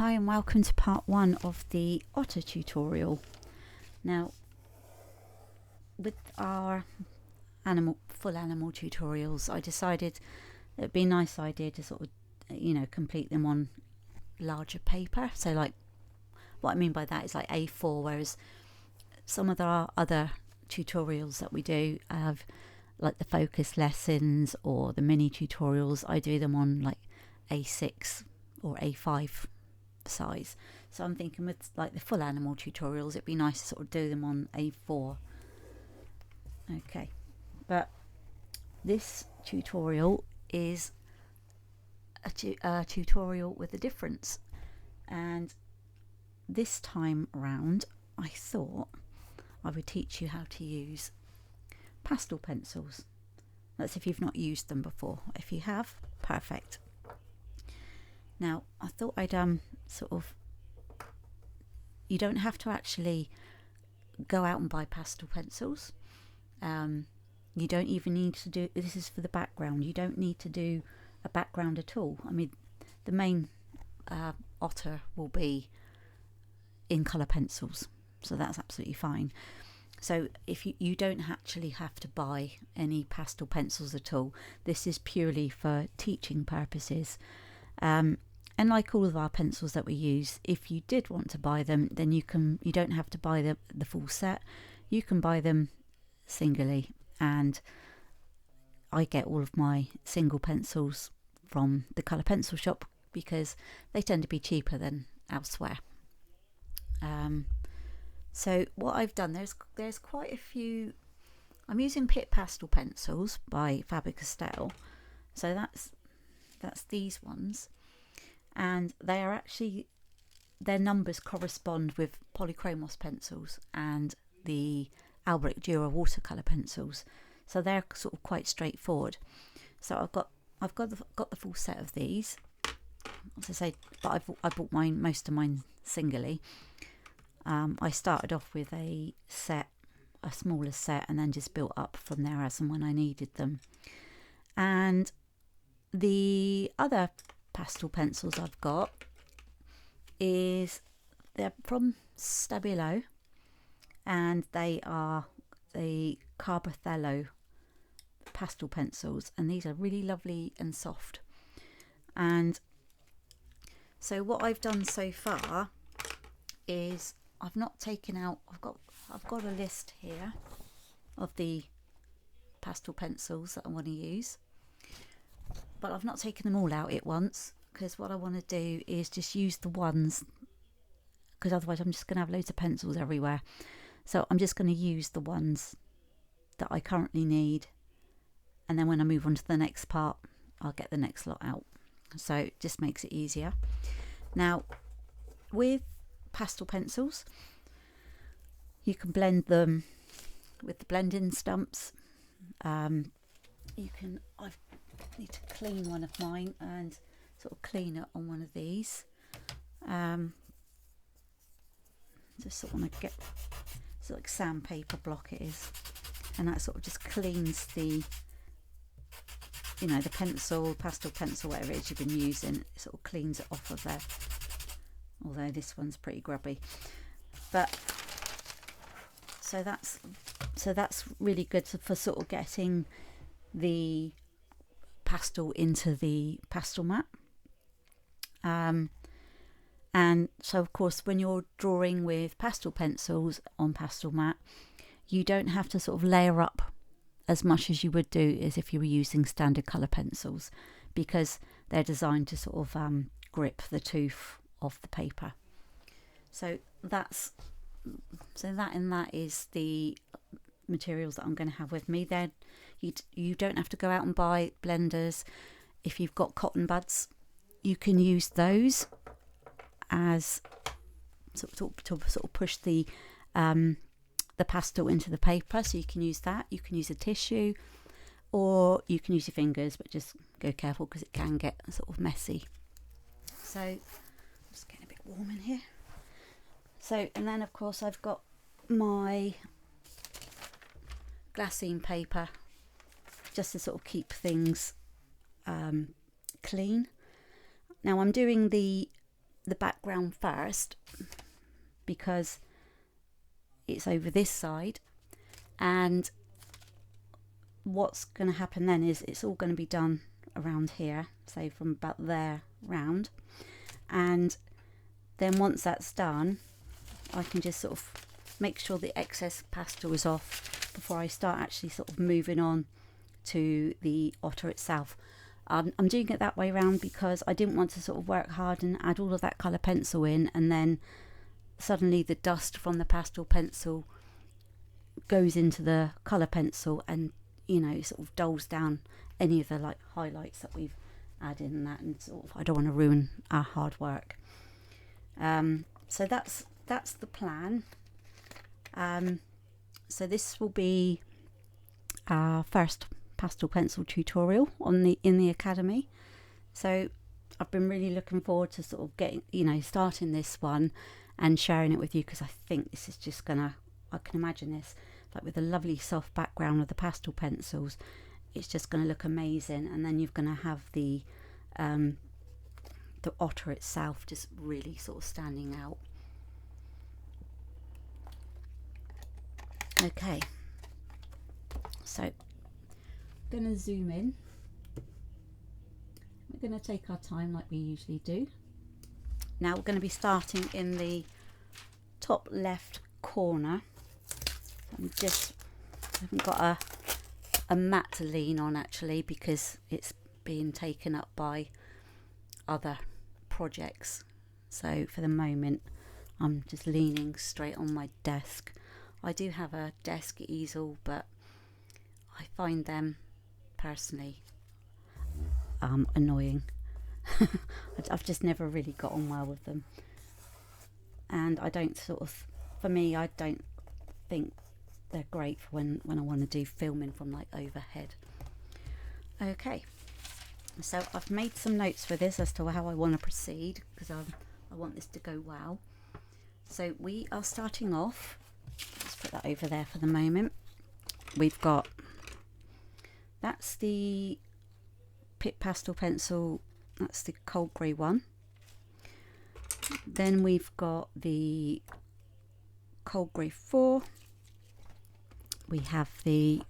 Hi and welcome to part 1 of the Otter tutorial. Now, with our full animal tutorials, I decided it'd be a nice idea to sort of, complete them on larger paper. So like, what I mean by that is like A4, whereas some of our other tutorials that we do have, like the focus lessons or the mini tutorials, I do them on like A6 or A5 size. So I'm thinking with like the full animal tutorials, it'd be nice to sort of do them on A4. Okay, but this tutorial is a tutorial with a difference, and this time around I thought I would teach you how to use pastel pencils. That's if you've not used them before. If you have, perfect. Now I thought I'd you don't have to actually go out and buy pastel pencils. You don't even need to do, this is for the background, you don't need to do a background at all. I mean, the main Otter will be in colour pencils, so that's absolutely fine. So if you don't actually have to buy any pastel pencils at all. This is purely for teaching purposes. And like all of our pencils that we use, if you did want to buy them, then you don't have to buy the full set. You can buy them singly, and I get all of my single pencils from the colour pencil shop because they tend to be cheaper than elsewhere. So what I've done, there's quite a few. I'm using Pit Pastel pencils by Faber-Castell, so that's these ones. And they are actually, their numbers correspond with Polychromos pencils and the Albrecht Dürer watercolour pencils, so they're sort of quite straightforward. So I've got the full set of these, as I say, but I bought most of mine singly. I started off with a smaller set, and then just built up from there as and when I needed them. And the other pastel pencils I've got they're from Stabilo, and they are the Carbothello pastel pencils, and these are really lovely and soft. And so what I've done so far is I've not taken out, I've got a list here of the pastel pencils that I want to use, but I've not taken them all out at once, because what I want to do is just use the ones, because otherwise I'm just going to have loads of pencils everywhere. So I'm just going to use the ones that I currently need, and then when I move on to the next part, I'll get the next lot out. So it just makes it easier. Now with pastel pencils, you can blend them with the blending stumps. I need to clean one of mine and sort of clean it on one of these. Just sort of want to get, it's like sandpaper block it is, and that sort of just cleans the the pencil, pastel pencil, whatever it is you've been using. It sort of cleans it off of there, although this one's pretty grubby. But so that's really good for sort of getting the pastel into the Pastelmat. And so of course when you're drawing with pastel pencils on Pastelmat, you don't have to sort of layer up as much as you would do as if you were using standard colour pencils, because they're designed to sort of grip the tooth of the paper. So that is the materials that I'm going to have with me. Then you don't have to go out and buy blenders. If you've got cotton buds, you can use those as sort of push the pastel into the paper. So you can use that. You can use a tissue, or you can use your fingers, but just go careful because it can get sort of messy. So I'm just getting a bit warm in here. So, and then of course I've got my glassine paper, just to sort of keep things clean. Now I'm doing the the background first because it's over this side, and what's going to happen then is it's all going to be done around here, say from about there round, and then once that's done I can just sort of make sure the excess pastel is off before I start actually sort of moving on to the otter itself. I'm doing it that way around because I didn't want to sort of work hard and add all of that colour pencil in, and then suddenly the dust from the pastel pencil goes into the colour pencil and, you know, sort of dulls down any of the like highlights that we've added in that, and sort of I don't want to ruin our hard work. So that's the plan. So this will be our first pastel pencil tutorial in the academy. So I've been really looking forward to sort of getting, you know, starting this one and sharing it with you, because I think this is just gonna, I can imagine this like with a lovely soft background of the pastel pencils, it's just gonna look amazing, and then you're gonna have the otter itself just really sort of standing out. Okay, so I'm going to zoom in. We're going to take our time like we usually do. Now we're going to be starting in the top left corner. I haven't got a mat to lean on actually, because it's being taken up by other projects. So for the moment I'm just leaning straight on my desk. I do have a desk easel, but I find them personally annoying. I've just never really got on well with them, and I don't sort of, for me, I don't think they're great for when I want to do filming from like overhead. Okay, so I've made some notes for this as to how I want to proceed, because I want this to go well. So we are starting off, let's put that over there for the moment. We've got, that's the Pitt pastel pencil, that's the cold grey one. Then we've got the cold grey 4. We have the,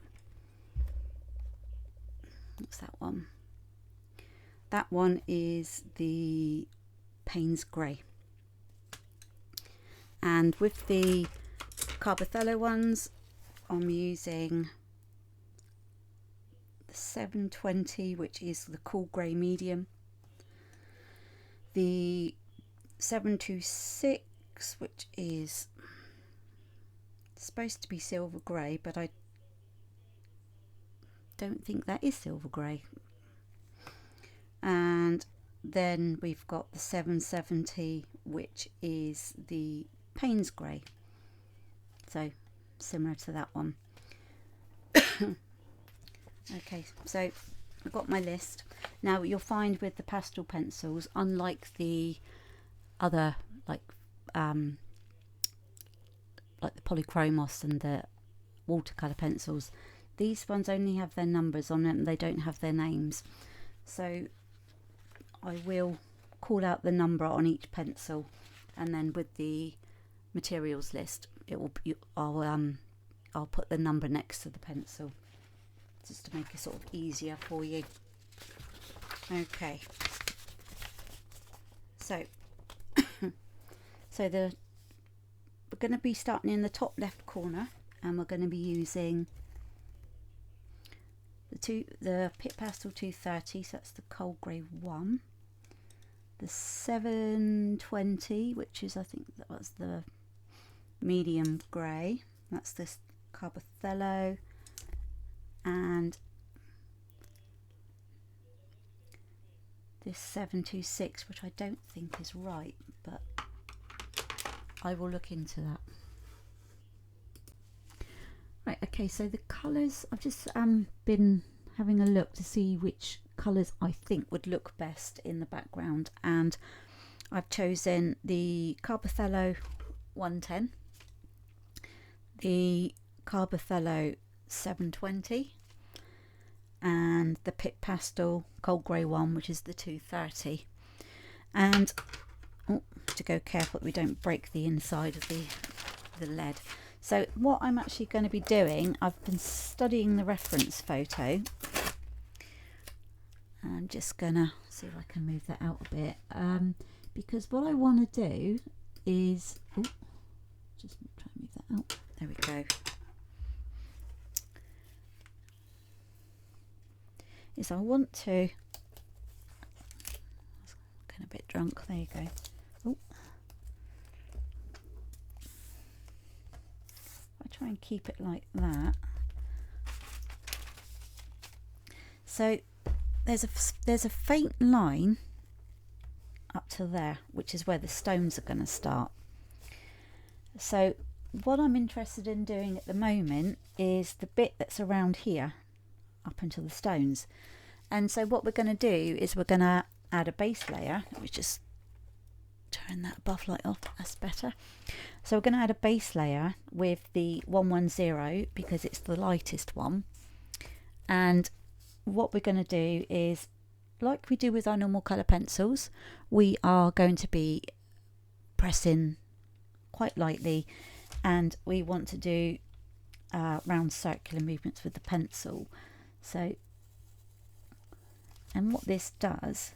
what's that one? That one is the Payne's grey. And with the Carbothello ones, I'm using the 720, which is the cool grey medium, the 726, which is supposed to be silver grey, but I don't think that is silver grey. And then we've got the 770, which is the Payne's grey, so similar to that one. Okay, so I've got my list. Now you'll find with the pastel pencils, unlike the other like the polychromos and the watercolor pencils, these ones only have their numbers on them, they don't have their names. So I will call out the number on each pencil, and then with the materials list it will be, I'll put the number next to the pencil, just to make it sort of easier for you. Okay, so we're going to be starting in the top left corner, and we're going to be using the Pitt Pastel 230, so that's the cold grey 1, the 720, which is, I think that was the medium grey, that's this Carbothello, and this 726, which I don't think is right, but I will look into that. Right, okay, so the colours, I've just been having a look to see which colours I think would look best in the background, and I've chosen the Carbothello 110, the Carbothello 720, and the Pitt Pastel cold grey one, which is the 230. And oh, to go careful that we don't break the inside of the lead. So what I'm actually going to be doing, I've been studying the reference photo. I'm just gonna see if I can move that out a bit, because what I want to do is, just try and move that out. There we go. Is I want to, getting a bit drunk. There you go. Oh, I try and keep it like that. So there's a faint line up to there, which is where the stones are going to start. So what I'm interested in doing at the moment is the bit that's around here up until the stones. And so what we're going to do is we're going to add a base layer. Let me just turn that buff light off, that's better. So we're going to add a base layer with the 110 because it's the lightest one. And what we're going to do is, like we do with our normal colour pencils, we are going to be pressing quite lightly, and we want to do round circular movements with the pencil. So, and what this does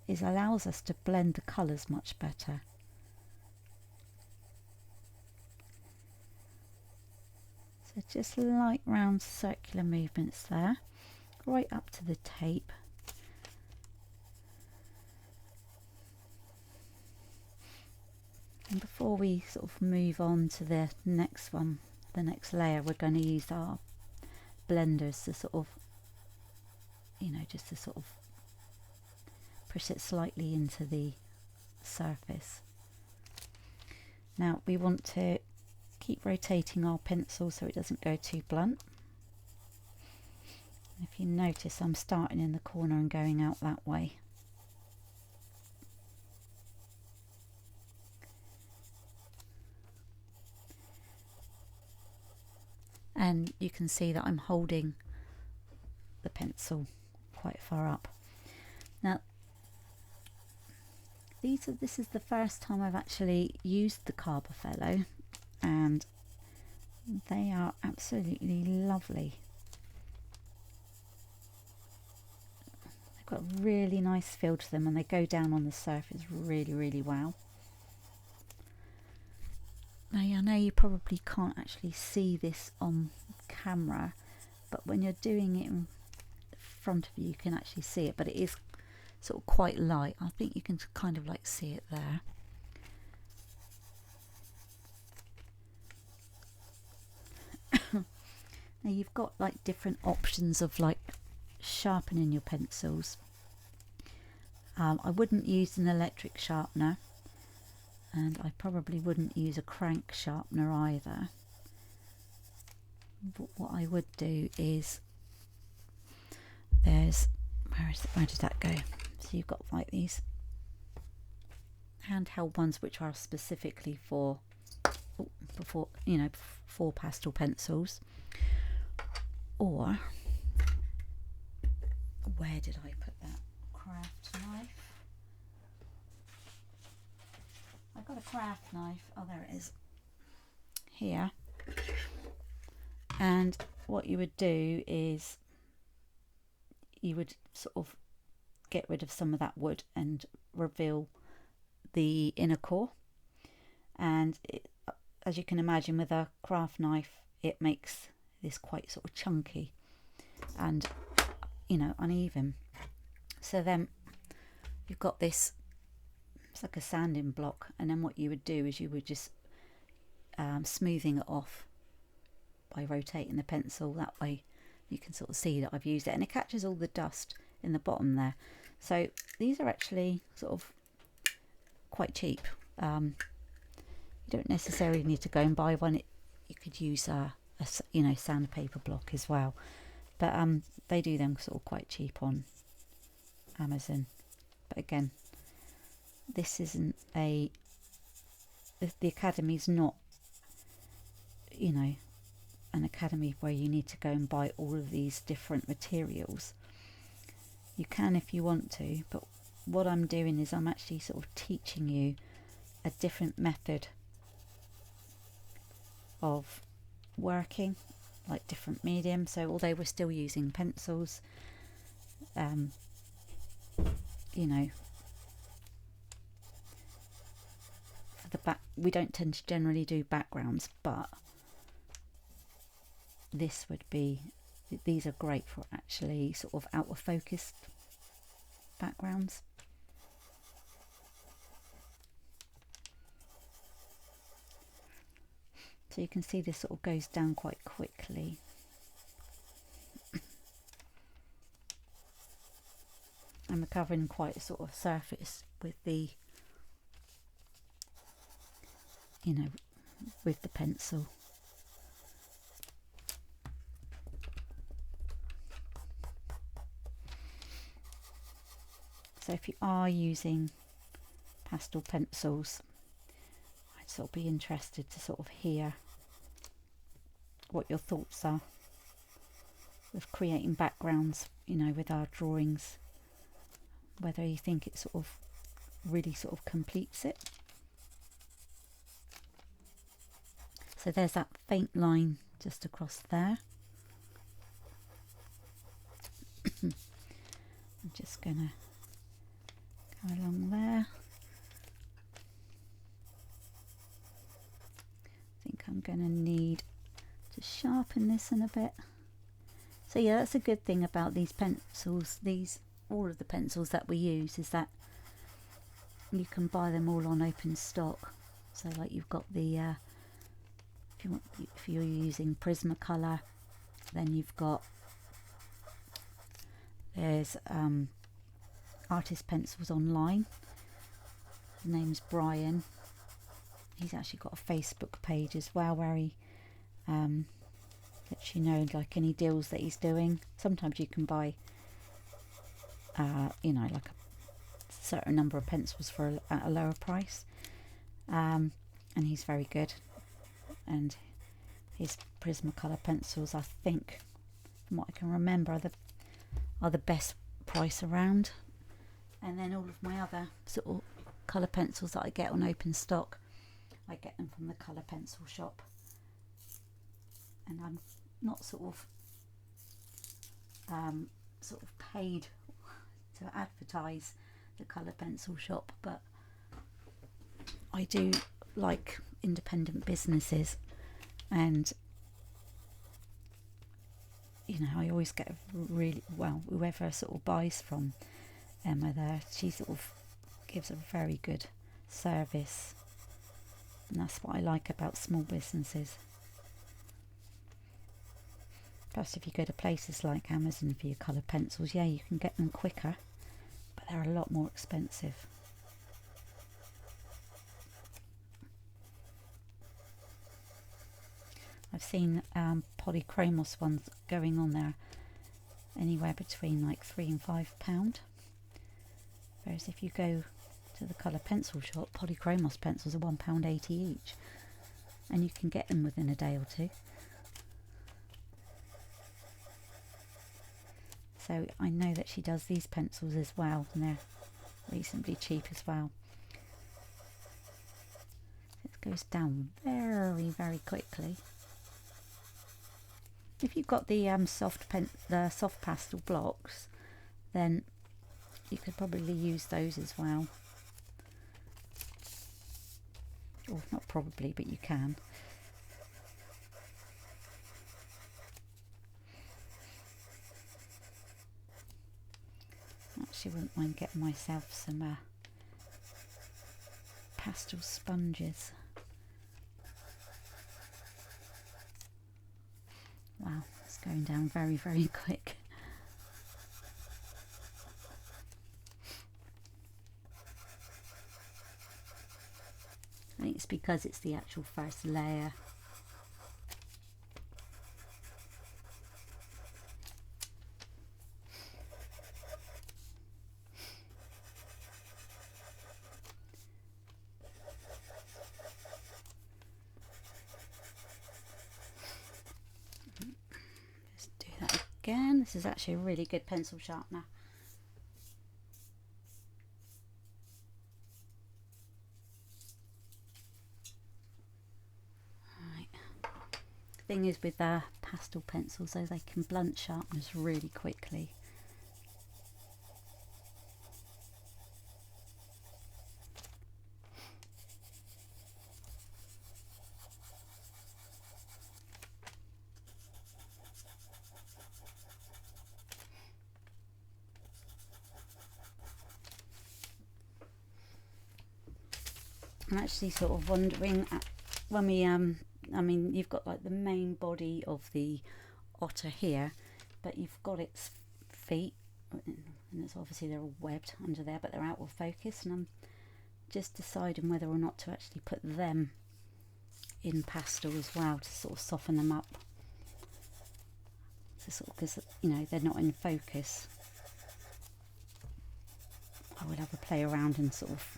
is allows us to blend the colours much better. So just light round circular movements there, right up to the tape. And before we sort of move on to the next one, the next layer, we're going to use our blenders to sort of, you know, just to sort of push it slightly into the surface. Now we want to keep rotating our pencil so it doesn't go too blunt. If you notice, I'm starting in the corner and going out that way. And you can see that I'm holding the pencil quite far up. Now, this is the first time I've actually used the Carbonfellow, and they are absolutely lovely. They've got a really nice feel to them, and they go down on the surface really, really well. Now, I know you probably can't actually see this on camera, but when you're doing it in front of you, you can actually see it, but it is sort of quite light. I think you can kind of like see it there. Now you've got like different options of like sharpening your pencils. I wouldn't use an electric sharpener, and I probably wouldn't use a crank sharpener either. But what I would do is, where did that go? So you've got like these handheld ones which are specifically for for pastel pencils. Or where did I put that craft knife? I got a craft knife. Oh, there it is. Here. And what you would do is you would sort of get rid of some of that wood and reveal the inner core. And as you can imagine, with a craft knife, it makes this quite sort of chunky and, you know, uneven. So then you've got this, it's like a sanding block, and then what you would do is you would just smoothing it off by rotating the pencil. That way you can sort of see that I've used it, and it catches all the dust in the bottom there. So these are actually sort of quite cheap. You don't necessarily need to go and buy one. You could use a sandpaper block as well, but they do them sort of quite cheap on Amazon. But again, this isn't the academy's not, you know, an academy where you need to go and buy all of these different materials. You can if you want to, but what I'm doing is I'm actually sort of teaching you a different method of working, like different medium. So although we're still using pencils, you know, for the back, we don't tend to generally do backgrounds, but this would be, these are great for actually sort of out of focused backgrounds. So you can see this sort of goes down quite quickly. And we're covering quite a sort of surface with the, you know, with the pencil. So if you are using pastel pencils, I'd sort of be interested to sort of hear what your thoughts are with creating backgrounds, you know, with our drawings, whether you think it sort of really sort of completes it. So there's that faint line just across there. I'm just gonna go along there. I think I'm gonna need to sharpen this in a bit. So yeah, that's a good thing about these pencils, all of the pencils that we use, is that you can buy them all on open stock. So like you've got the if you're using Prismacolor, then you've got, there's artist pencils online. His name's Brian. He's actually got a Facebook page as well where he lets you know like any deals that he's doing. Sometimes you can buy you know, like a certain number of pencils for at a lower price, and he's very good. And his Prismacolor pencils, I think, from what I can remember, are the best price around. And then all of my other sort of colour pencils that I get on open stock, I get them from the colour pencil shop. And I'm not sort of paid to advertise the colour pencil shop, but I do like independent businesses, and you know, I always get really well, whoever sort of buys from Emma there, she sort of gives a very good service, and that's what I like about small businesses. Plus if you go to places like Amazon for your colour pencils, yeah, you can get them quicker, but they're a lot more expensive. I've seen polychromos ones going on there anywhere between like £3 and £5. Whereas if you go to the colour pencil shop, polychromos pencils are £1.80 each, and you can get them within a day or two. So I know that she does these pencils as well, and they're reasonably cheap as well. It goes down very, very quickly. If you've got the soft pastel blocks, then you could probably use those as well. Or not probably, but you can. Actually, wouldn't mind getting myself some pastel sponges. Wow, it's going down very, very quick. I think it's because it's the actual first layer. Let's do that again. This is actually a really good pencil sharpener. thing is with pastel pencils, though, they can blunt sharpness really quickly. I'm actually sort of wondering when we I mean, you've got like the main body of the otter here, but you've got its feet, and it's obviously they're all webbed under there, but they're out of focus, and I'm just deciding whether or not to actually put them in pastel as well to sort of soften them up, to sort of, because you know they're not in focus. I will have a play around and sort of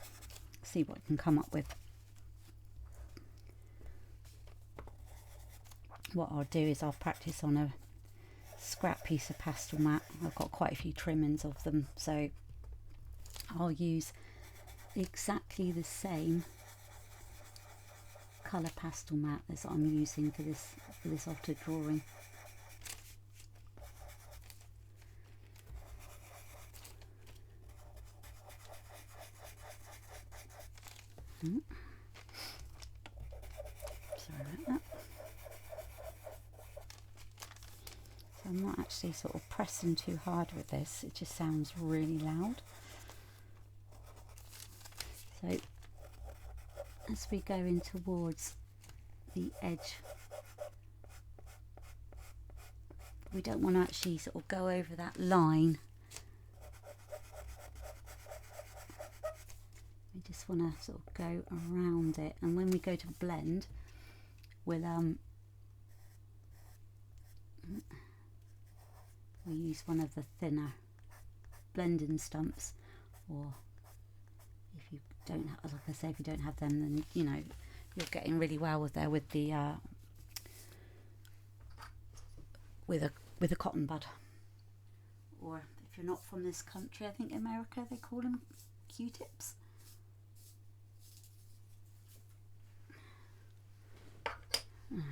see what I can come up with. What I'll do is I'll practice on a scrap piece of Pastelmat. I've got quite a few trimmings of them, so I'll use exactly the same colour Pastelmat as I'm using for this Otter drawing. Sorry about that. So I'm not actually sort of pressing too hard with this, it just sounds really loud. So as we go in towards the edge, we don't want to actually sort of go over that line. We just want to sort of go around it, and when we go to blend, we'll use one of the thinner blending stumps, or if you don't, like I say, if you don't have them, then you know you're getting really well with there with the with a cotton bud, or if you're not from this country, I think America, they call them Q-tips. Right.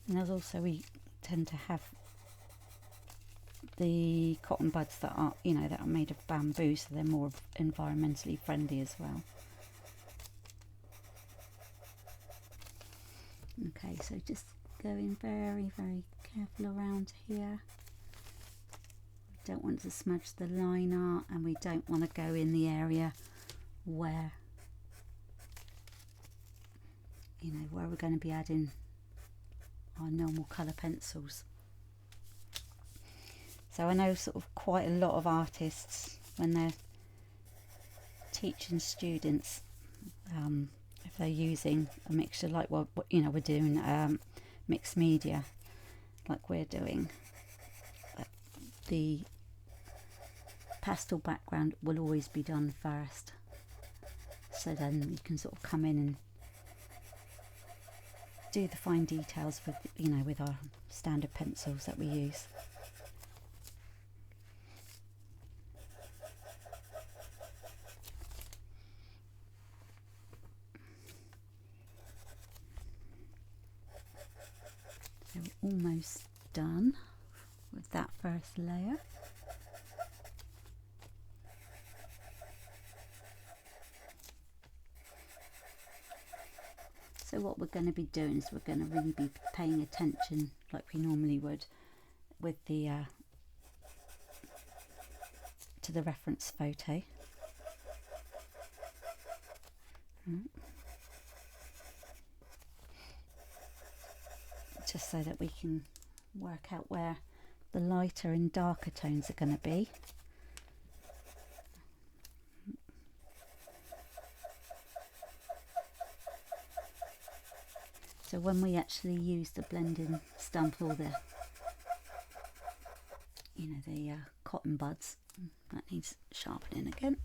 And there's also, we tend to have the cotton buds that are, you know, that are made of bamboo, so they're more environmentally friendly as well. Okay, so just going very, very careful around here. We don't want to smudge the line art, and we don't want to go in the area where, you know, where we're going to be adding our normal colour pencils. So I know sort of quite a lot of artists, when they're teaching students, if they're using a mixture like what you know we're doing, mixed media like we're doing, the pastel background will always be done first, so then you can sort of come in and do the fine details with, you know, with our standard pencils that we use. So we're almost done with that first layer. So what we're going to be doing is we're going to really be paying attention, like we normally would, with the to the reference photo. Just so that we can work out where the lighter and darker tones are going to be. So when we actually use the blending stump, or the, you know, the cotton buds, that needs sharpening again,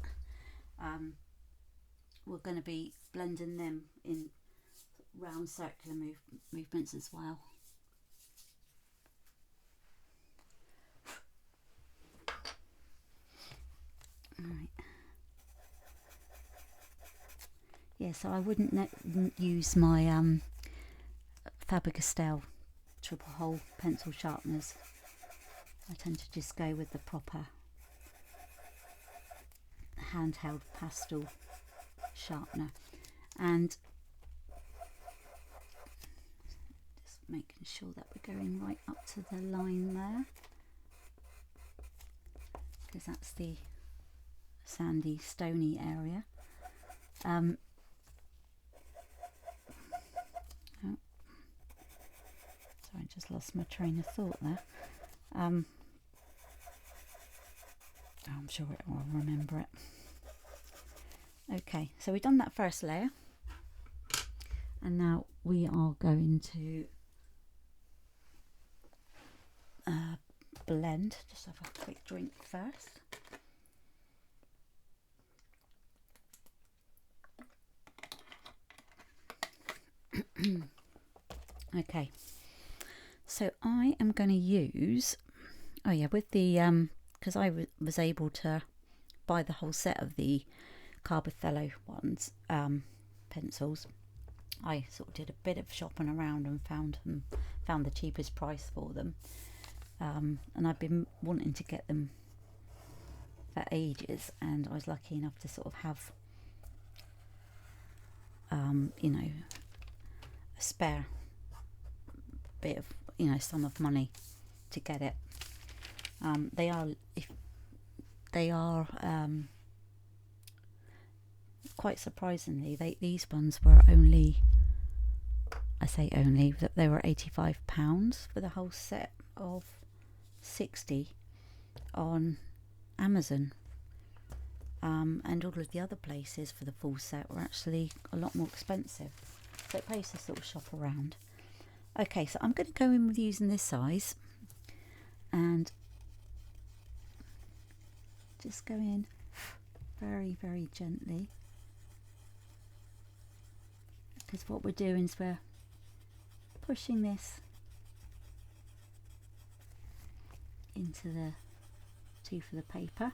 we're going to be blending them in round circular movements as well. Right. yeah, so I wouldn't use my Faber-Castell triple hole pencil sharpeners. I tend to just go with the proper handheld pastel sharpener, and just making sure that we're going right up to the line there, because that's the sandy stony area. Oh, sorry, I just lost my train of thought there. I'm sure I'll remember it. Okay, so we've done that first layer, and now we are going to blend. Just have a quick drink first. Okay, so I am going to use, oh yeah, with the because I was able to buy the whole set of the Carbothello ones, pencils. I sort of did a bit of shopping around and found the cheapest price for them, and I've been wanting to get them for ages, and I was lucky enough to sort of have you know, a spare bit of, you know, sum of money to get it. They are quite surprisingly, these ones were only, I say only, that they were £85 for the whole set of 60 on Amazon, and all of the other places for the full set were actually a lot more expensive, so it pays to sort of shop around. Okay, so I'm going to go in with using this size and just go in very, very gently, because what we're doing is we're pushing this into the tooth of the paper.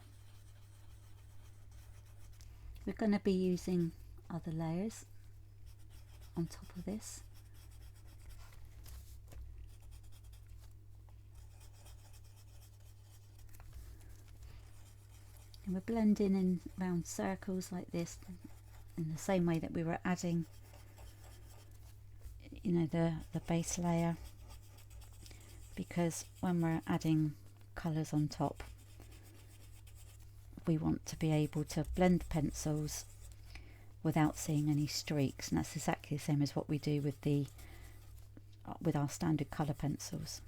We're going to be using other layers on top of this. And we're blending in round circles like this, in the same way that we were adding, you know, the base layer, because when we're adding colours on top, we want to be able to blend pencils without seeing any streaks, and that's exactly the same as what we do with our standard colour pencils.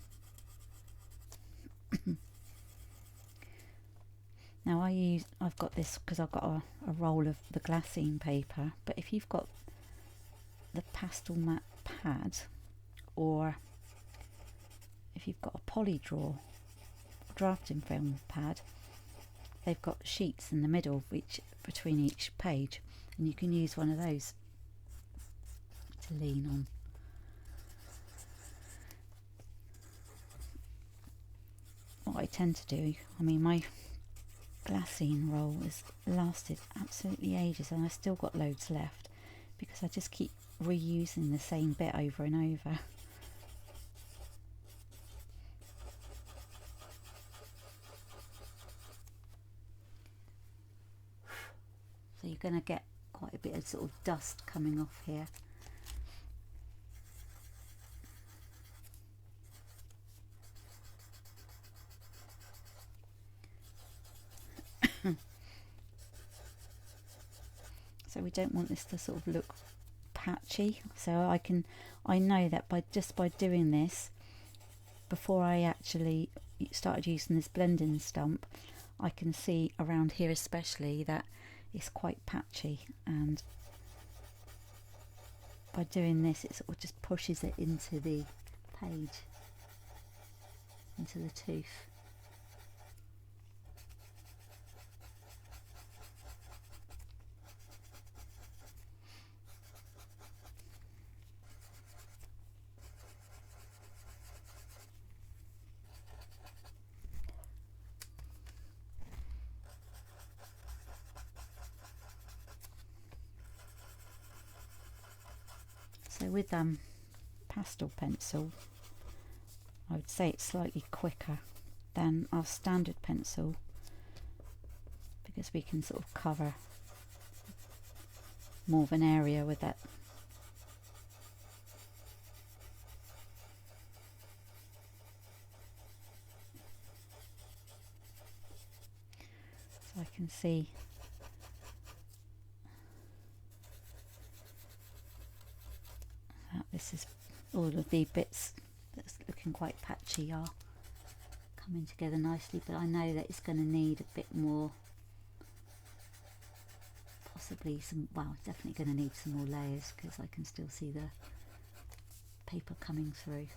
Now I've got this because I've got a roll of the glassine paper, but if you've got the Pastelmat pad, or if you've got a Polydraw drafting film pad, they've got sheets in the middle between each page, and you can use one of those to lean on. What I tend to do, I mean, my glassine roll has lasted absolutely ages, and I've still got loads left because I just keep reusing the same bit over and over. So you're going to get quite a bit of sort of dust coming off here. So we don't want this to sort of look patchy. So I know that by doing this, before I actually started using this blending stump, I can see around here especially that it's quite patchy, and by doing this it sort of just pushes it into the page, into the tooth. with pastel pencil, I would say it's slightly quicker than our standard pencil, because we can sort of cover more of an area with it. So I can see that this is all of the bits that's looking quite patchy are coming together nicely, but I know that it's going to need a bit more, possibly some, well, definitely going to need some more layers, because I can still see the paper coming through.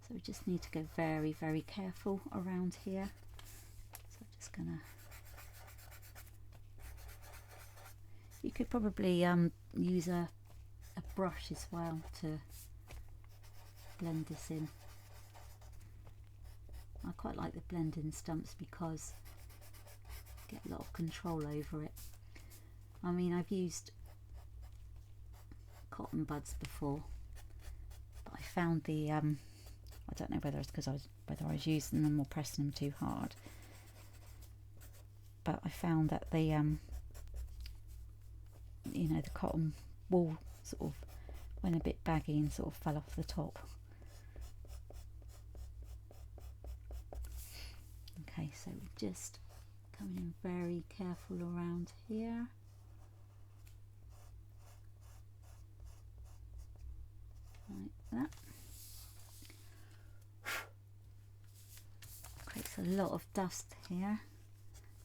So we just need to go very, very careful around here. So I'm just gonna, you could probably use a brush as well to blend this in. I quite like the blending stumps because you get a lot of control over it. I mean, I've used cotton buds before, but I found the I don't know whether it's because whether I was using them or pressing them too hard, but I found that the you know, the cotton wool sort of went a bit baggy and sort of fell off the top. Okay, so we're just coming in very careful around here. Like that. Creates a lot of dust here.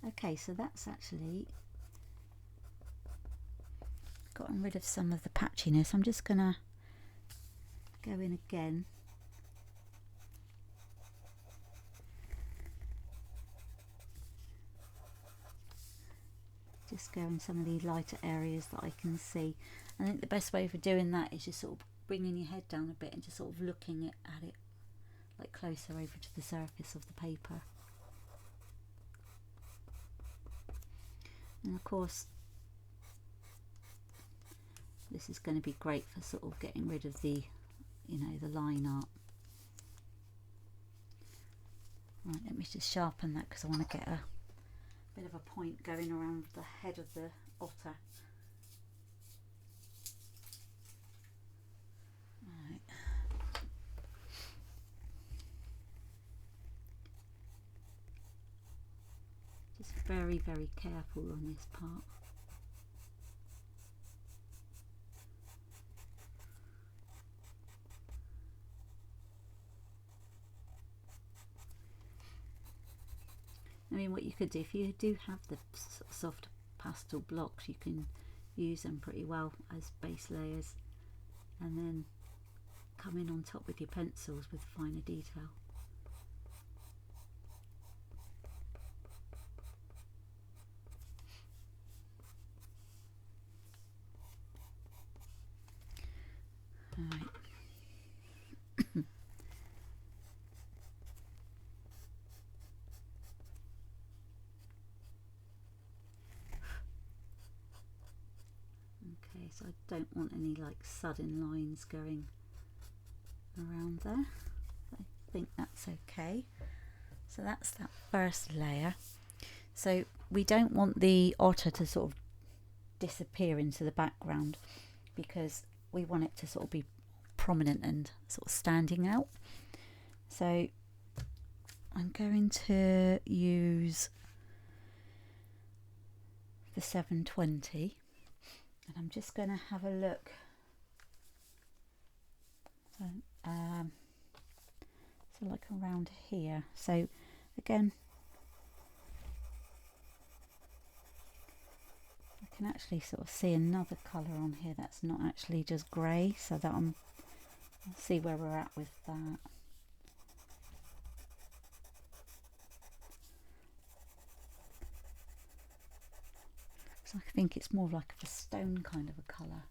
Okay, so that's actually gotten rid of some of the patchiness. I'm just gonna go in again. Just go in some of these lighter areas that I can see. I think the best way for doing that is just sort of bringing your head down a bit and just sort of looking at it like closer over to the surface of the paper. And of course, this is going to be great for sort of getting rid of the, you know, the line art. Right, let me just sharpen that because I want to get a bit of a point going around the head of the otter. Right. Just very, very careful on this part. I mean, what you could do, if you do have the soft pastel blocks, you can use them pretty well as base layers and then come in on top with your pencils with finer detail. Alright. Okay, so I don't want any like sudden lines going around there. I think that's okay. So that's that first layer. So we don't want the otter to sort of disappear into the background, because we want it to sort of be prominent and sort of standing out. So I'm going to use the 720 and I'm just going to have a look. So, so like around here. So again, I can actually sort of see another colour on here that's not actually just grey, so that I'll see where we're at with that. So I think it's more like a stone kind of a colour.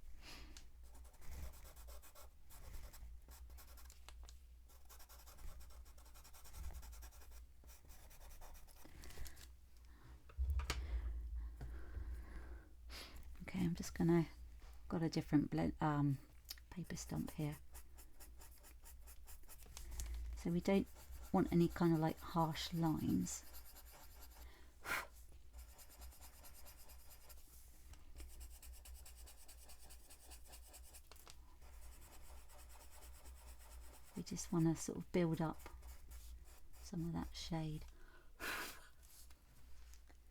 Okay, I'm just gonna got a different paper stump here. So we don't want any kind of like harsh lines. We just want to sort of build up some of that shade.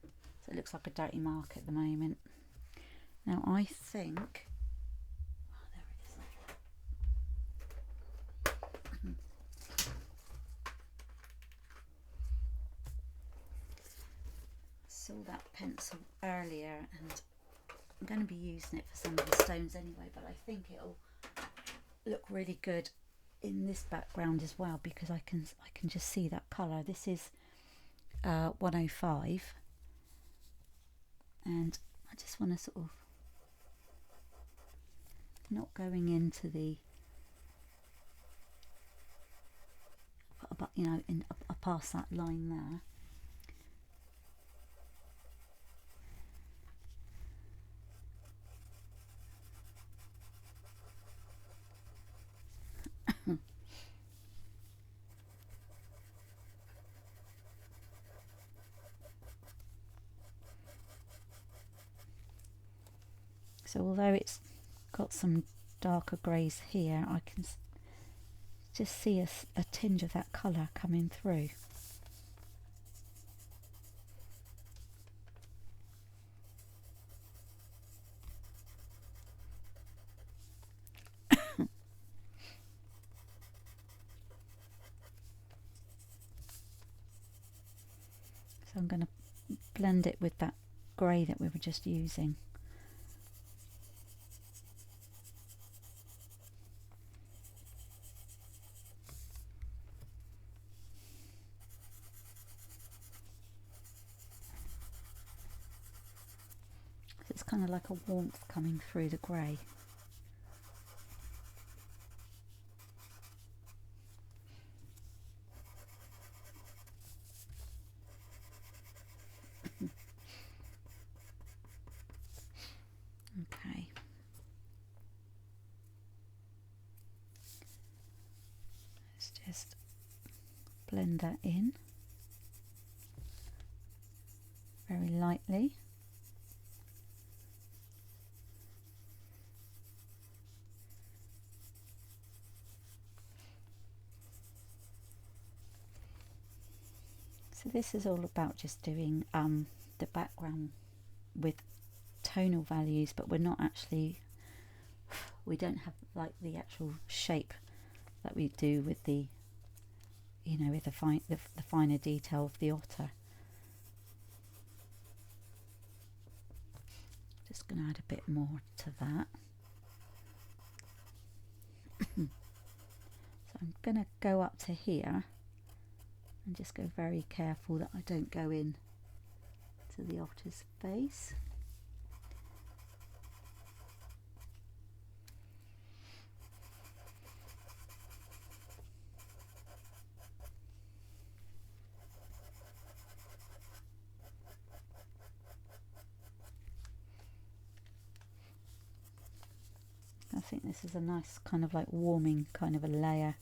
So it looks like a dirty mark at the moment. Now I think, oh, there it is. Saw that pencil earlier, and I'm going to be using it for some of the stones anyway, but I think it'll look really good in this background as well, because I can just see that colour. This is 105, and I just want to sort of not going into the, you know, past that line there. So although it's got some darker greys here, I can just see a tinge of that colour coming through. So I'm going to blend it with that grey that we were just using. It's kind of like a warmth coming through the grey. Okay. Let's just blend that in very lightly. So this is all about just doing the background with tonal values, but we're not actually, we don't have like the actual shape that we do with the, you know, with the finer detail of the otter. Just going to add a bit more to that. So I'm going to go up to here and just go very careful that I don't go in to the otter's face. I think this is a nice kind of like warming kind of a layer.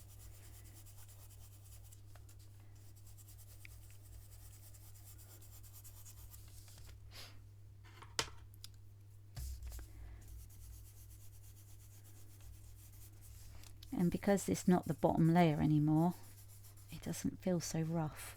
And because it's not the bottom layer anymore, it doesn't feel so rough.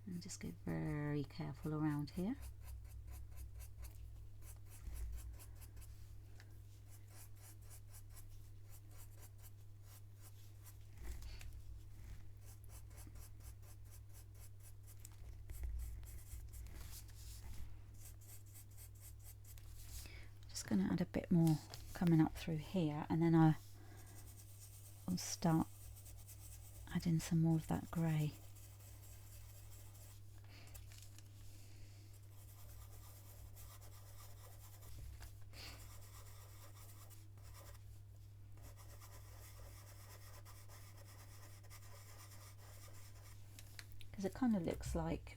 And just go very careful around here. Just going to add a bit more coming up through here, and then I'll start adding some more of that grey. because it kind of looks like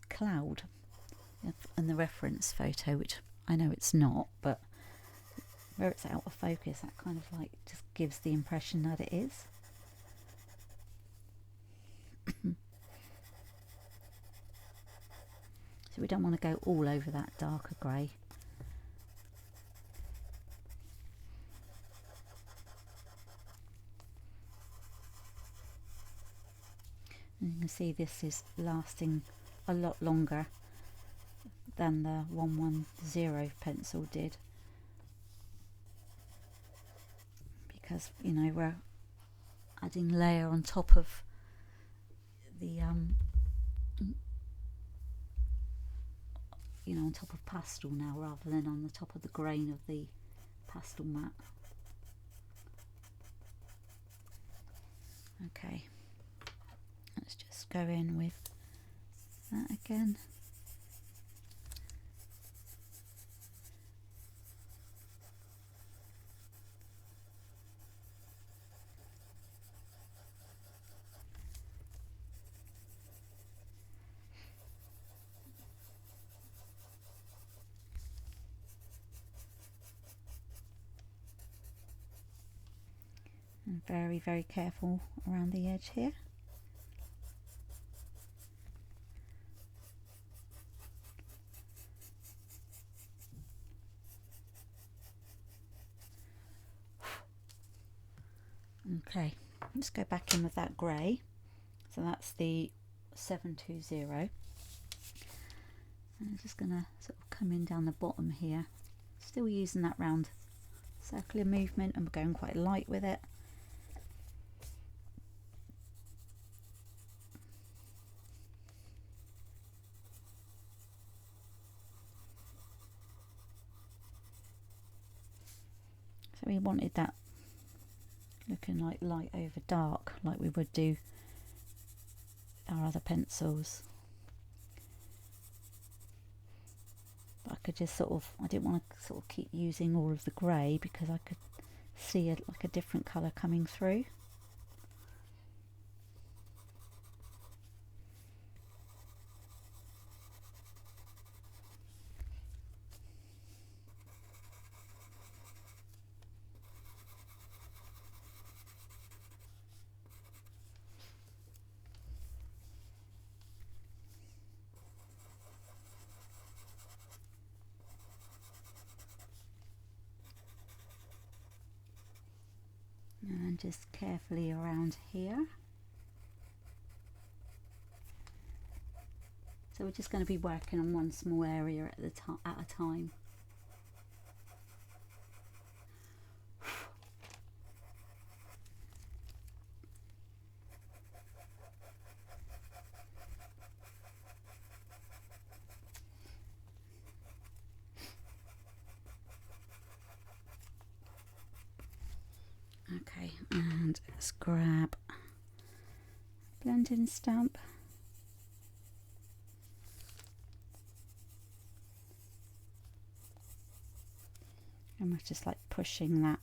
cloud in the reference photo, which I know it's not, but where it's out of focus, that kind of like just gives the impression that it is. So we don't want to go all over that darker grey. And you can see this is lasting a lot longer than the 110 pencil did, because, you know, we're adding layer on top of the you know, on top of pastel now, rather than on the top of the grain of the Pastelmat. Okay, let's just go in with that again. And very, very careful around the edge here. Okay, let's go back in with that grey. So that's the 720. And I'm just going to sort of come in down the bottom here, still using that round circular movement, and we're going quite light with it. So we wanted that looking like light over dark, like we would do our other pencils. But I could just sort of, I didn't want to sort of keep using all of the grey, because I could see it like a different colour coming through. And just carefully around here. So we're just going to be working on one small area at a time. Okay, and let's grab a blending stamp. And we're just like pushing that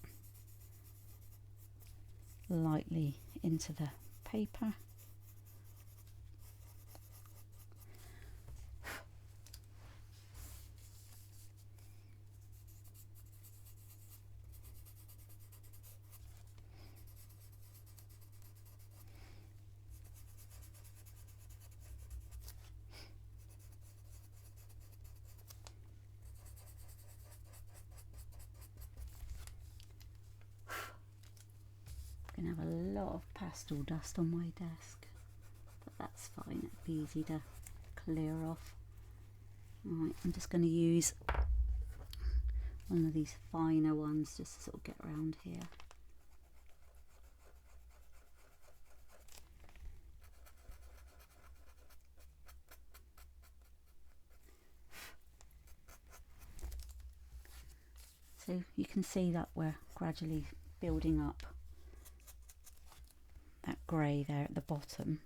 lightly into the paper. I'm going to have a lot of pastel dust on my desk, but that's fine, it'll be easy to clear off. Right, I'm just going to use one of these finer ones just to sort of get around here. So you can see that we're gradually building up that grey there at the bottom.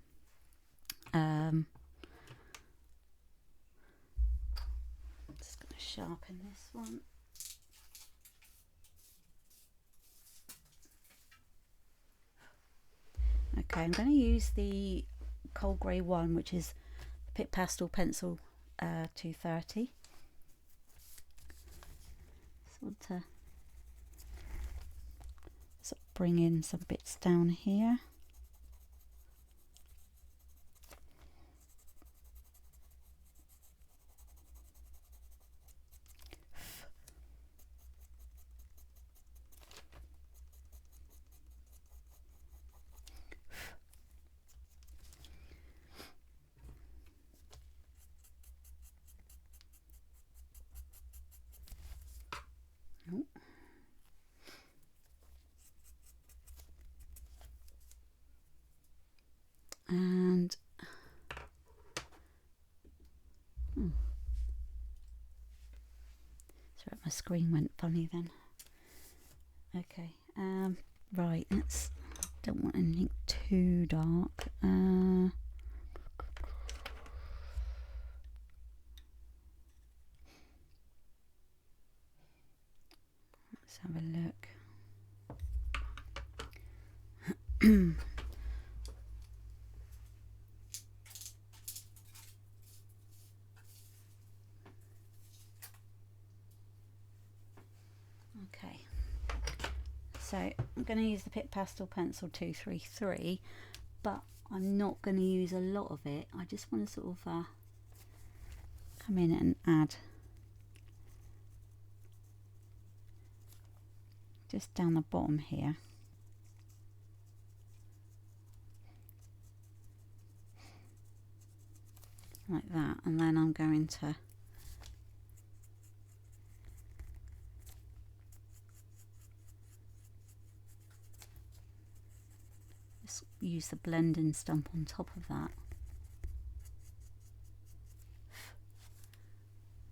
Just going to sharpen this one. Okay, I'm going to use the Cold Grey 1, which is the Pitt Pastel Pencil 230. Just want to sort of bring in some bits down here. And sorry, my screen went funny then. Okay, right, don't want anything too dark. Let's have a look. Okay, so I'm going to use the Pitt Pastel Pencil 233, but I'm not going to use a lot of it. I just want to sort of come in and add just down the bottom here. Like that, and then I'm going to just use the blending stump on top of that,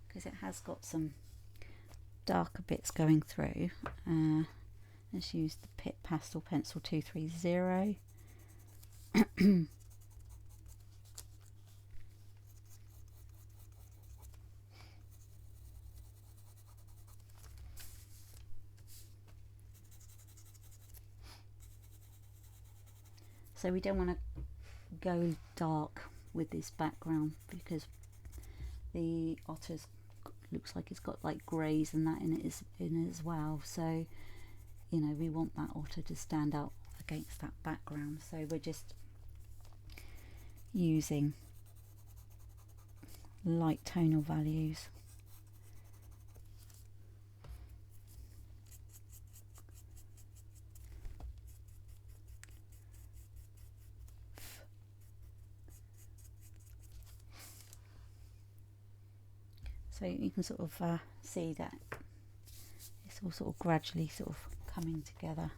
because it has got some darker bits going through. Let's use the Pitt Pastel Pencil 230. So we don't want to go dark with this background, because the Otter's looks like it's got like greys and that in it as well. So you know, we want that Otter to stand out against that background. So we're just using light tonal values. So you can sort of see that it's all sort of gradually sort of coming together.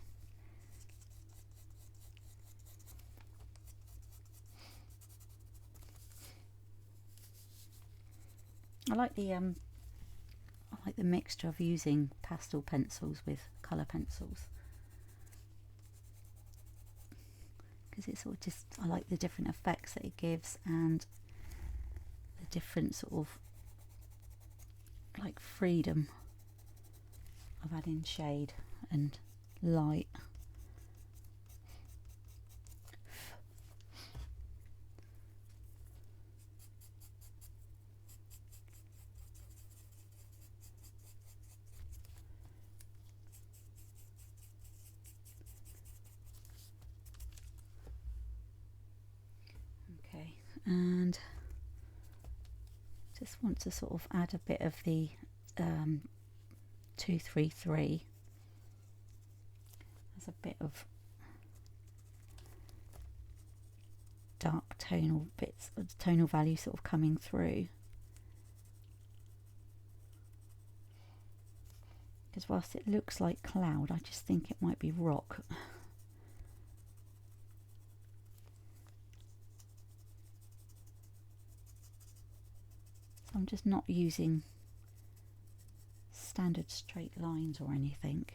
I like the mixture of using pastel pencils with colour pencils, because it's sort of just, I like the different effects that it gives and the different sort of like freedom of adding shade and light. Okay, and just want to sort of add a bit of the 233 as a bit of dark tonal bits, tonal value sort of coming through, because whilst it looks like cloud, I just think it might be rock. So I'm just not using standard straight lines or anything.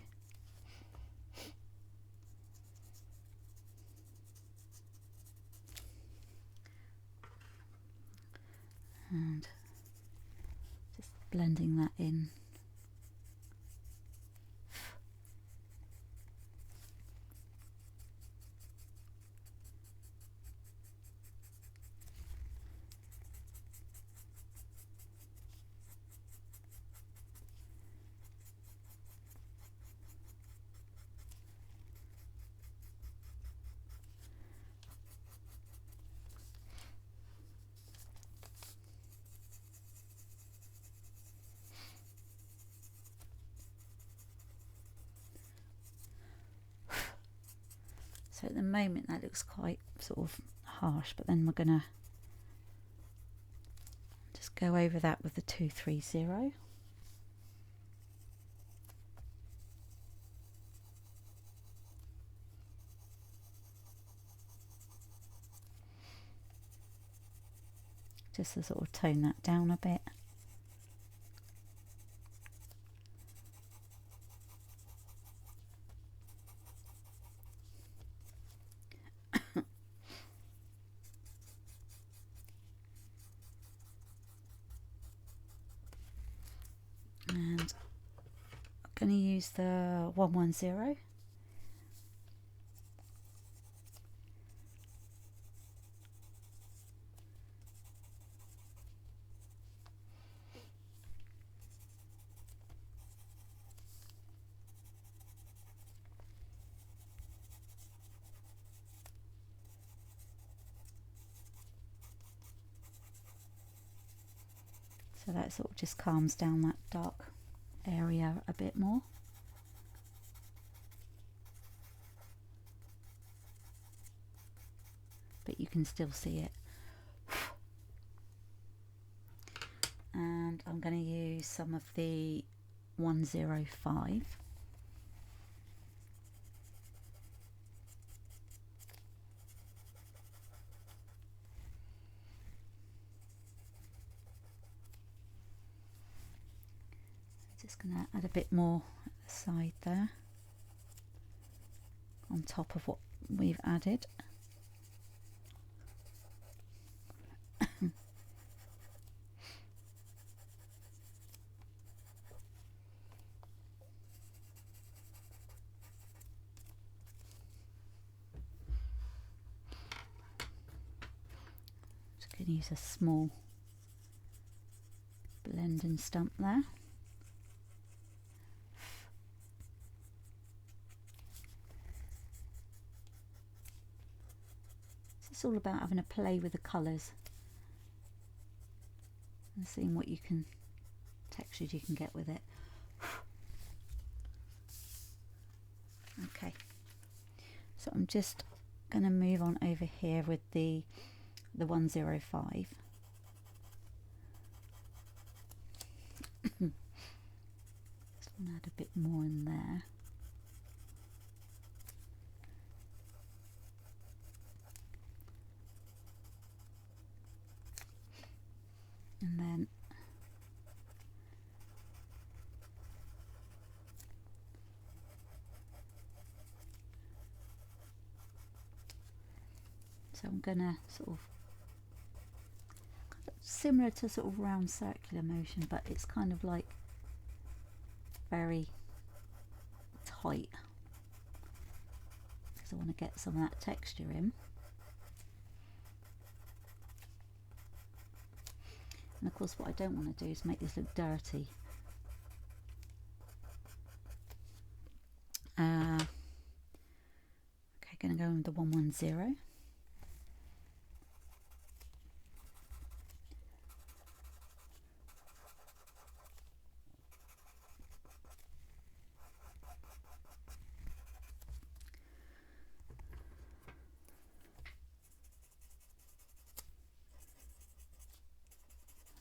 And just blending that in. So at the moment that looks quite sort of harsh, but then we're going to just go over that with the 230. Just to sort of tone that down a bit. And I'm going to use the 110. So that sort of just calms down that dark area a bit more. But you can still see it. And I'm going to use some of the 105. Just going to add a bit more at the side there, on top of what we've added. Just going to use a small blend and stump there. It's all about having a play with the colours and seeing what you can, textures you can get with it. Okay, so I'm just going to move on over here with the 105. Just want to add a bit more in there. And then so I'm gonna sort of similar to sort of round circular motion, but it's kind of like very tight because I want to get some of that texture in. And of course what I don't want to do is make this look dirty. Okay, going to go with the 110.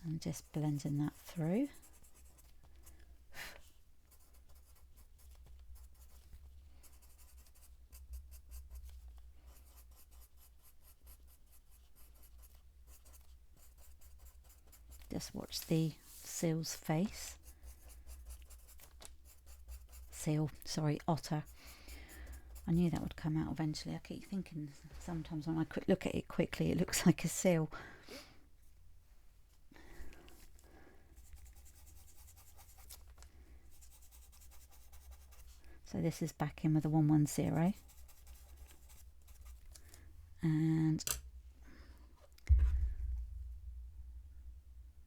And just blending that through. Just watch the seal's face. Sorry, otter. I knew that would come out eventually. I keep thinking sometimes when I look at it quickly, it looks like a seal. So this is back in with the 110 and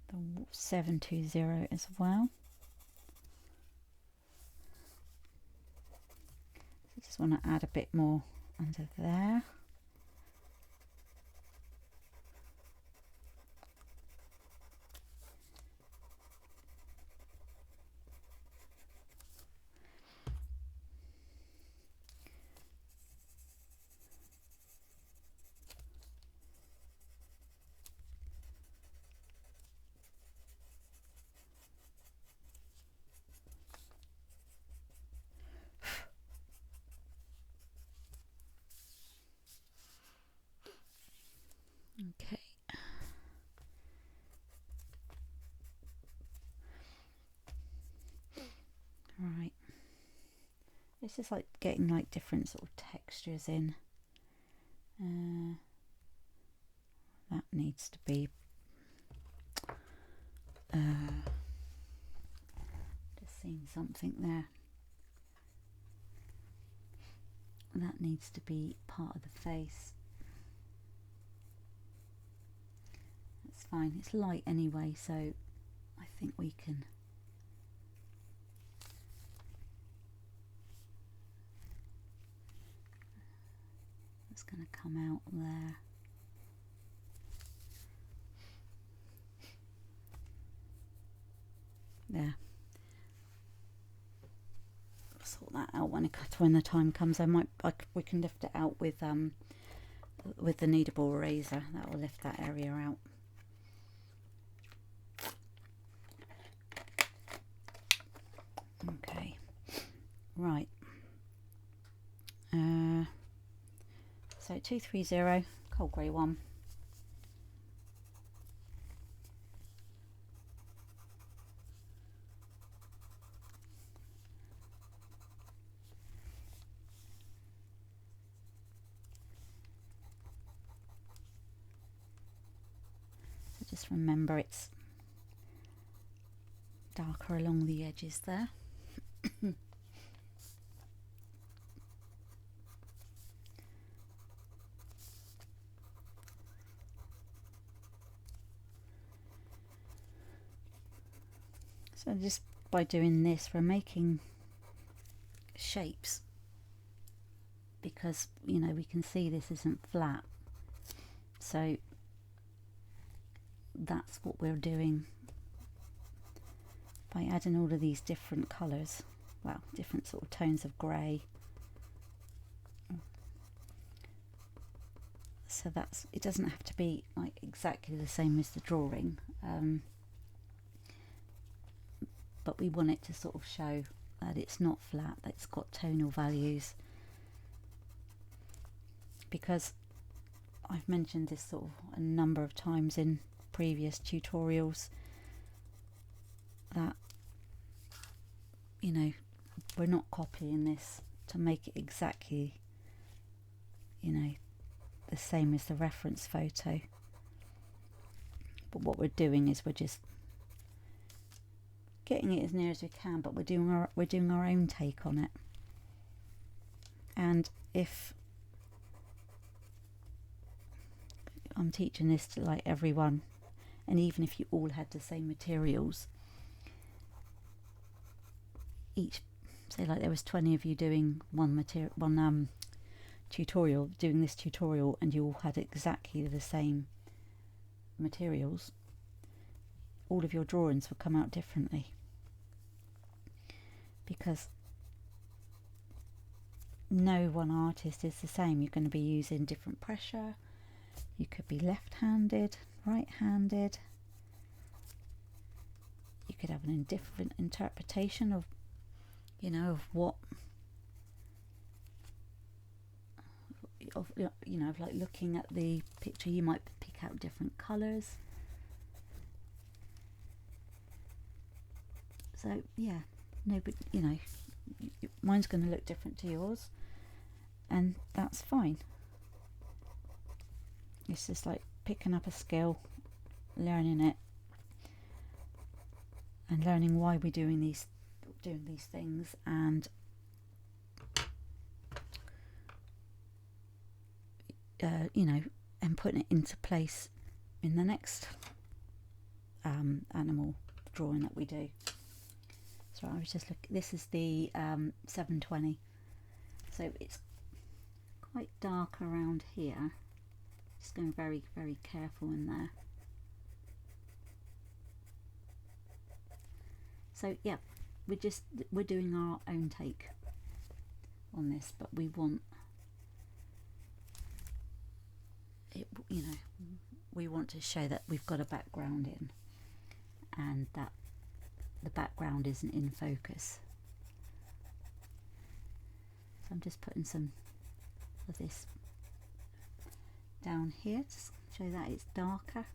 the 720 as well. So just want to add a bit more under there. Right, it's just like getting like different sort of textures in. That needs to be just seeing something there. That needs to be part of the face. That's fine, it's light anyway, so I think we can. It's going to come out there. There. I'll sort that out when the time comes. We can lift it out with the kneadable eraser. That will lift that area out. Okay, right. So 230, cold grey one. So just remember it's darker along the edges there. So just by doing this, we're making shapes, because you know we can see this isn't flat, so that's what we're doing by adding all of these different colours, well, different sort of tones of grey. So that's, it doesn't have to be like exactly the same as the drawing, but we want it to sort of show that it's not flat, that it's got tonal values, because I've mentioned this sort of a number of times in previous tutorials, that you know we're not copying this to make it exactly, you know, the same as the reference photo, but what we're doing is we're just getting it as near as we can, but we're doing our own take on it. And if I'm teaching this to like everyone, and even if you all had the same materials, each, say like there was 20 of you doing one tutorial, doing this tutorial, and you all had exactly the same materials, all of your drawings would come out differently, because no one artist is the same. You're going to be using different pressure. You could be left-handed, right-handed. You could have a different interpretation of, you know, of what, of, you know, of like looking at the picture, you might pick out different colours. So yeah, no, but you know, mine's going to look different to yours, and that's fine. It's just like picking up a skill, learning it, and learning why we're doing these things, and you know, and putting it into place in the next animal drawing that we do. So I was just looking, this is the 720, so it's quite dark around here. Just going very, very careful in there. So yeah, we're doing our own take on this, but we want it, you know, we want to show that we've got a background in, and that the background isn't in focus. So I'm just putting some of this down here to show that it's darker.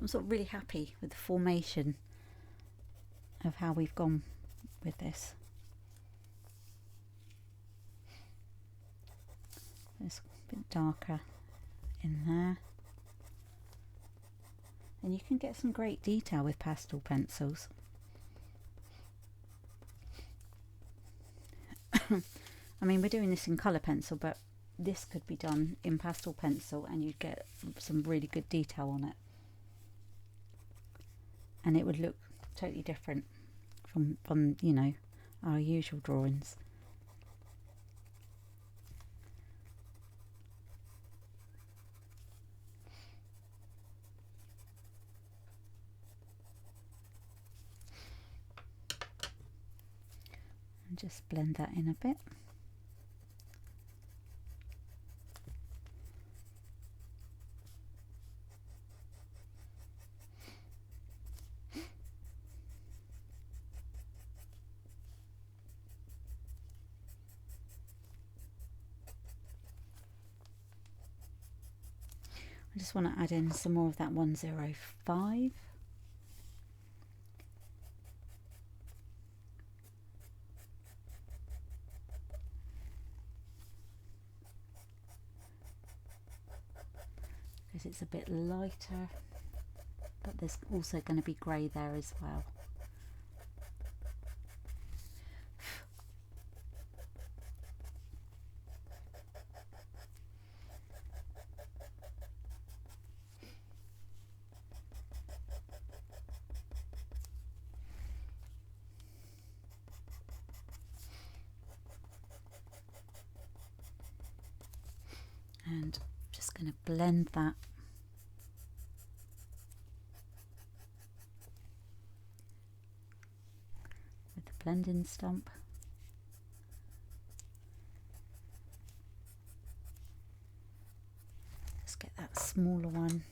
I'm sort of really happy with the formation of how we've gone with this. It's a bit darker in there. And you can get some great detail with pastel pencils. I mean, we're doing this in colour pencil, but this could be done in pastel pencil and you'd get some really good detail on it. And it would look totally different from you know, our usual drawings. And just blend that in a bit. I just want to add in some more of that 105. Because it's a bit lighter, but there's also going to be grey there as well. And I'm just going to blend that with the blending stump. Let's get that smaller one.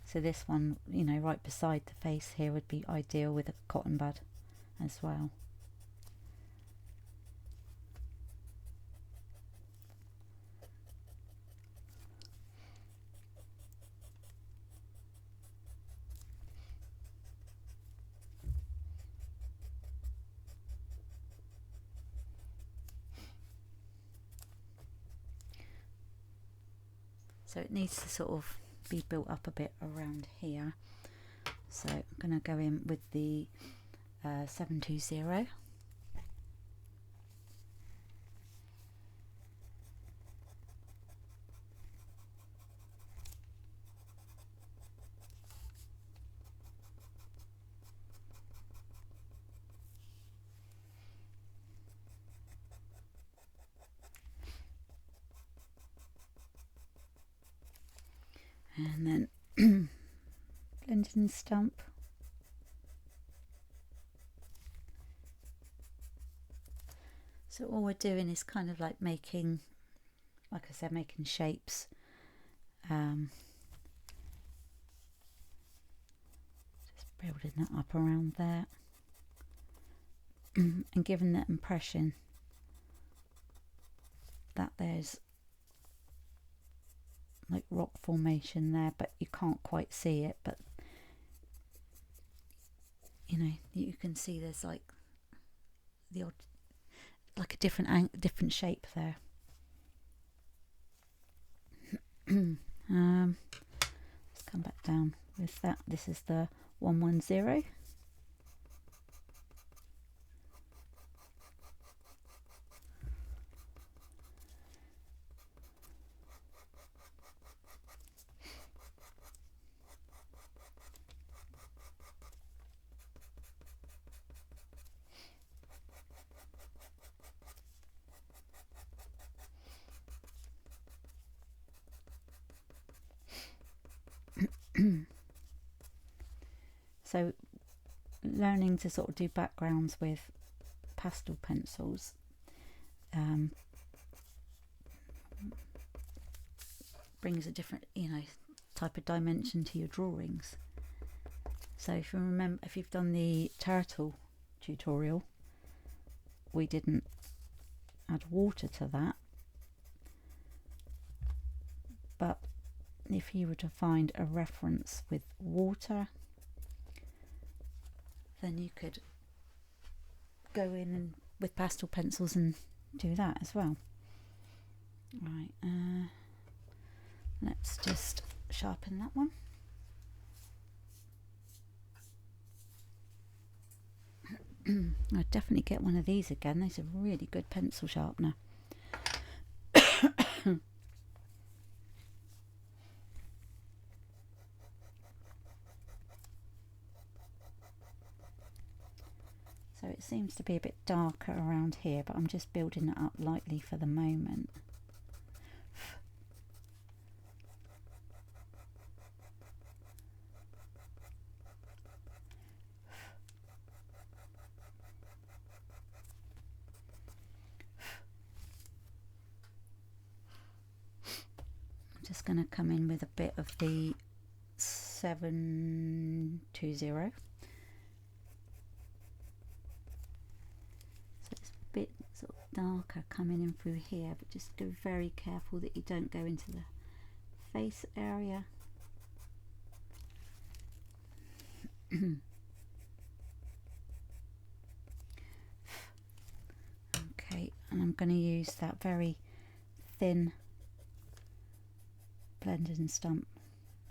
So this one, you know, right beside the face here would be ideal with a cotton bud as well. So it needs to sort of be built up a bit around here. So I'm going to go in with the 720. And then blending stump. So all we're doing is kind of like making, like I said, making shapes. Just building that up around there. And giving that impression that there's like rock formation there, but you can't quite see it, but you know, you can see there's like the odd, like a different shape there. Let's come back down with that. This is the 110. So learning to sort of do backgrounds with pastel pencils brings a different, you know, type of dimension to your drawings. So if you remember, if you've done the turtle tutorial, we didn't add water to that, but if you were to find a reference with water, then you could go in and with pastel pencils and do that as well. Right, let's just sharpen that one. I'd definitely get one of these again. These are really good pencil sharpener. So it seems to be a bit darker around here, but I'm just building it up lightly for the moment. I'm just going to come in with a bit of the 720. Bit sort of darker coming in through here, but just go very careful that you don't go into the face area. Okay, and I'm going to use that very thin blended and stump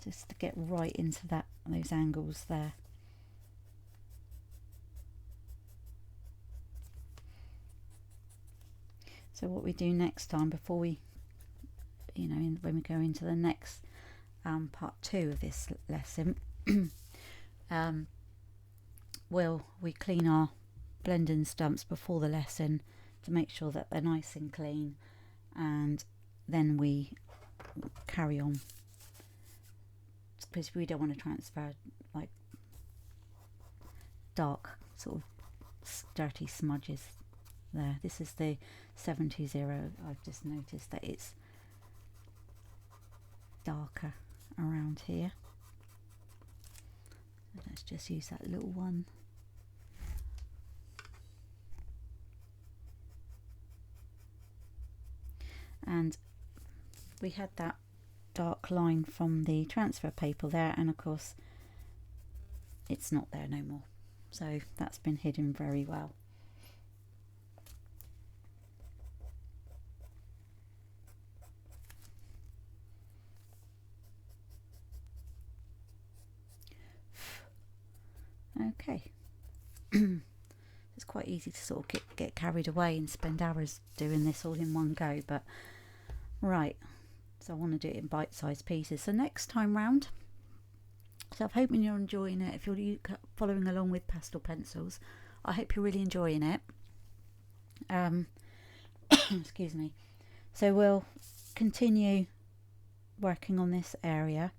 just to get right into those angles there. So what we do next time, before we, when we go into the next part 2 of this lesson, we clean our blending stumps before the lesson to make sure that they're nice and clean, and then we carry on, because we don't want to transfer like dark sort of dirty smudges there. This is the 720. I've just noticed that it's darker around here. So let's just use that little one. And we had that dark line from the transfer paper there, and of course it's not there no more, so that's been hidden very well. Okay. It's quite easy to sort of get carried away and spend hours doing this all in one go, but right, so I want to do it in bite-sized pieces. So next time round, so I'm hoping you're enjoying it. If you're following along with pastel pencils, I hope you're really enjoying it. Excuse me. So we'll continue working on this area,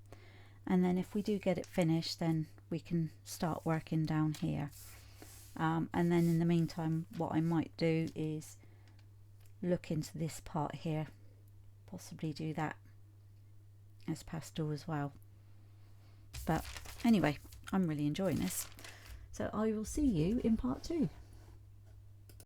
and then if we do get it finished, then we can start working down here. And then in the meantime, what I might do is look into this part here, possibly do that as pastel as well. But anyway, I'm really enjoying this, so I will see you in part 2.